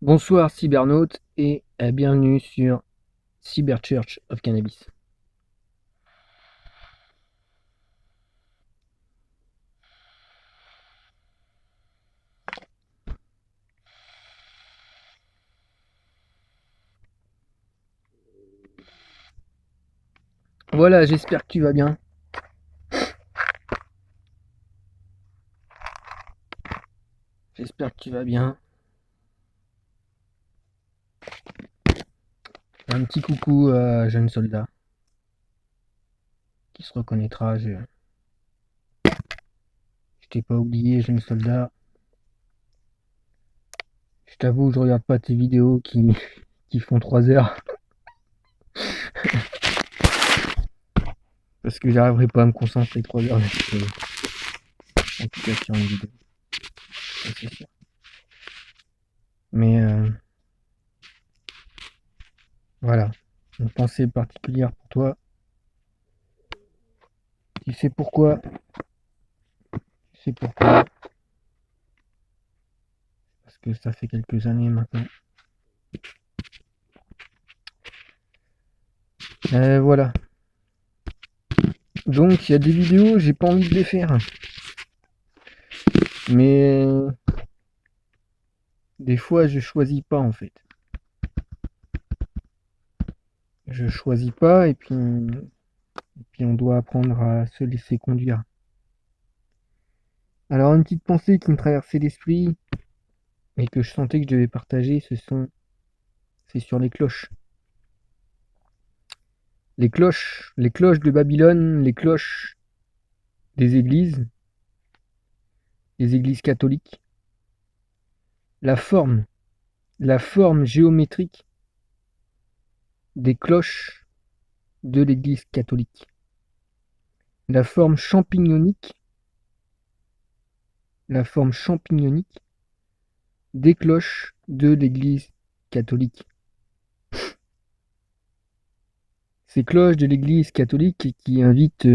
Bonsoir cybernautes et bienvenue sur Cyber Church of Cannabis. Voilà, j'espère que tu vas bien. J'espère que tu vas bien. Un petit coucou à jeune soldat qui se reconnaîtra. Je t'ai pas oublié, jeune soldat. Je t'avoue, je regarde pas tes vidéos qui font 3 heures parce que j'arriverai pas à me concentrer 3 heures là-dessus. En tout cas sur une vidéo, ça, c'est sûr. Mais voilà, une pensée particulière pour toi. Tu sais pourquoi? Tu sais pourquoi? Parce que ça fait quelques années maintenant. Voilà. Donc il y a des vidéos, j'ai pas envie de les faire. Mais des fois je choisis pas en fait. Je choisis pas et puis on doit apprendre à se laisser conduire. Alors une petite pensée qui me traversait l'esprit et que je sentais que je devais partager, c'est sur les cloches. Les cloches de Babylone, les cloches des églises catholiques. La forme, la forme géométrique des cloches de l'église catholique. La forme champignonique, la forme champignonique des cloches de l'église catholique. Ces cloches de l'église catholique qui invitent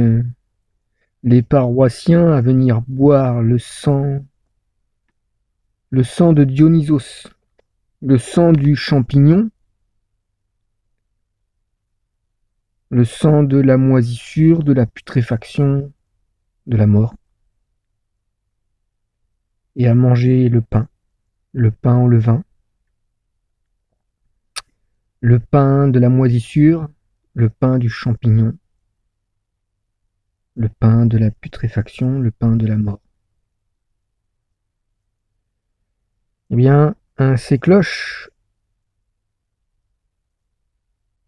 les paroissiens à venir boire le sang de Dionysos, le sang du champignon, le sang de la moisissure, de la putréfaction, de la mort, et à manger le pain en levain, le pain de la moisissure, le pain du champignon, le pain de la putréfaction, le pain de la mort. Eh bien, ces cloches,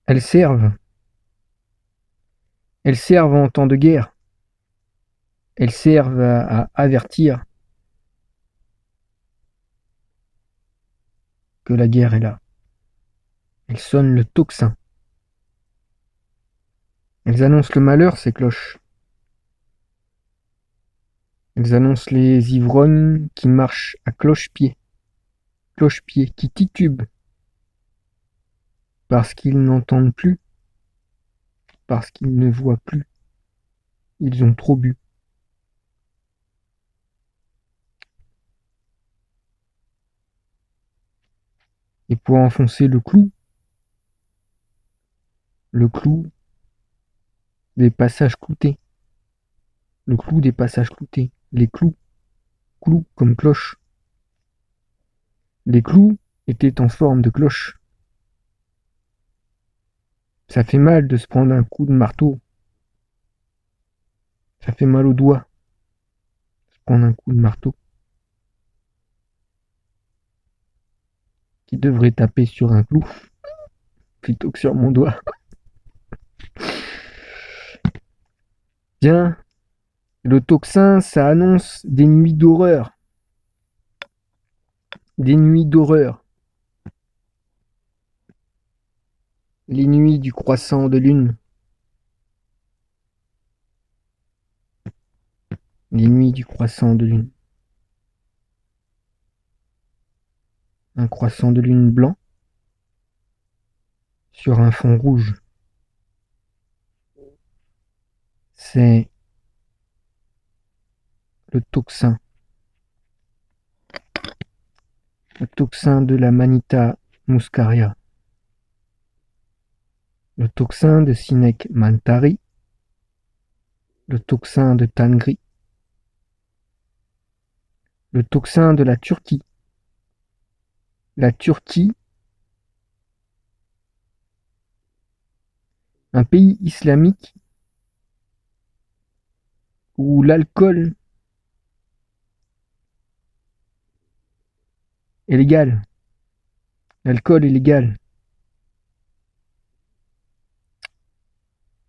elles servent en temps de guerre. Elles servent à avertir que la guerre est là. Elles sonnent le tocsin. Elles annoncent le malheur, ces cloches. Elles annoncent les ivrognes qui marchent à cloche-pied, qui titubent parce qu'ils n'entendent plus, parce qu'ils ne voient plus. Ils ont trop bu. Et pour enfoncer le clou des passages cloutés, le clou des passages cloutés, les clous comme cloche. Les clous étaient en forme de cloche. Ça fait mal de se prendre un coup de marteau. Ça fait mal aux doigts de se prendre un coup de marteau qui devrait taper sur un clou plutôt que sur mon doigt. Tiens, le tocsin, ça annonce des nuits d'horreur. Des nuits d'horreur. Les nuits du croissant de lune. Les nuits du croissant de lune. Un croissant de lune blanc sur un fond rouge. C'est le tocsin. le toxin de la Manita muscaria, le toxin de Cinec mantari, le toxin de Tangri, le toxin de la Turquie. La Turquie, un pays islamique où l'alcool est légal. L'alcool est légal.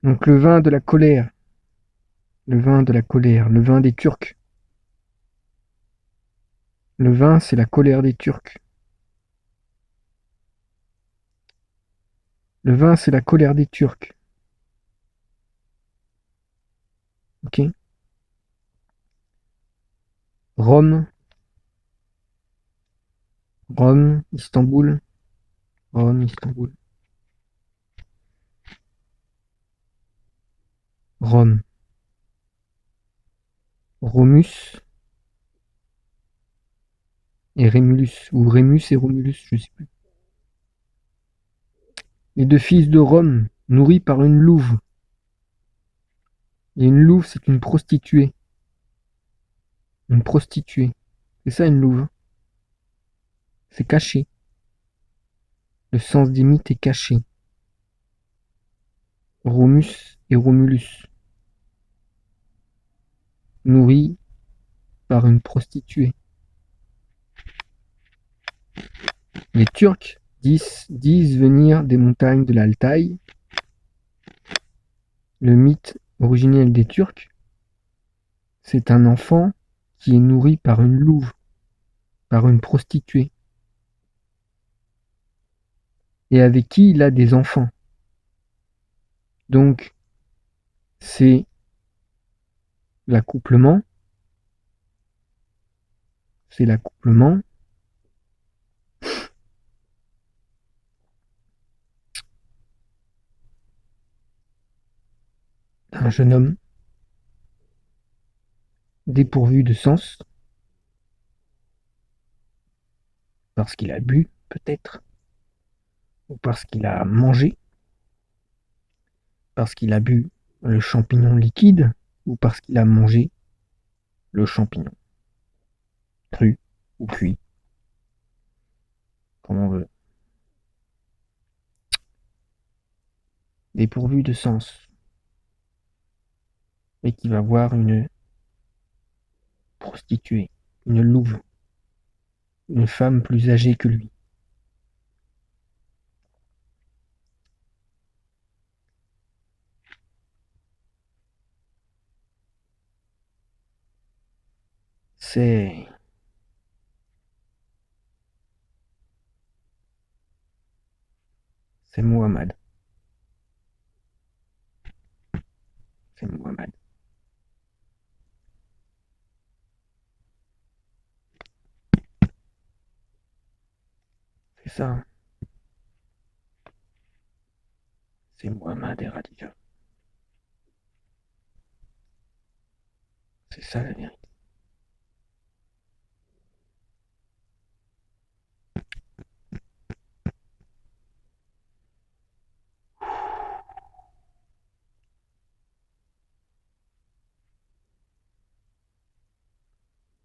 Donc le vin de la colère, le vin de la colère, le vin des Turcs. Le vin, c'est la colère des Turcs. Le vin, c'est la colère des Turcs. Ok. Rome, Rome, Istanbul, Rome, Istanbul. Rome. Romus et Rémulus, ou Rémus et Romulus, je sais plus. Les deux fils de Rome, nourris par une louve. Et une louve, c'est une prostituée. Une prostituée. C'est ça une louve. C'est caché. Le sens des mythes est caché. Romus et Romulus. Nourris par une prostituée. Les Turcs disent venir des montagnes de l'Altaï. Le mythe originel des Turcs, c'est un enfant qui est nourri par une louve, par une prostituée, et avec qui il a des enfants. Donc, c'est l'accouplement, d'un jeune homme dépourvu de sens, parce qu'il a bu, peut-être, ou parce qu'il a mangé, parce qu'il a bu le champignon liquide, ou parce qu'il a mangé le champignon, cru ou cuit, comme on veut. Dépourvu de sens, et qui va voir une prostituée, une louve, une femme plus âgée que lui. C'est Mohammed. C'est Mohammed. C'est ça. C'est Mohammed et Radija. C'est ça la vérité.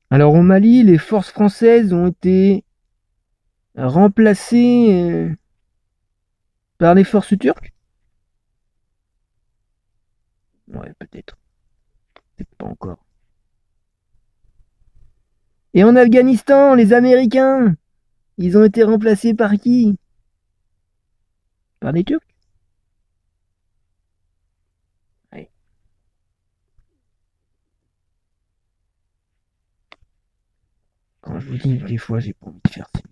Alors au Mali, les forces françaises ont été remplacées par les forces turques. Ouais, peut-être. Peut-être pas encore. Et en Afghanistan, les Américains, ils ont été remplacés par qui? Par les Turcs. Ouais. Quand je vous dis, des fois, j'ai pas envie de faire ça.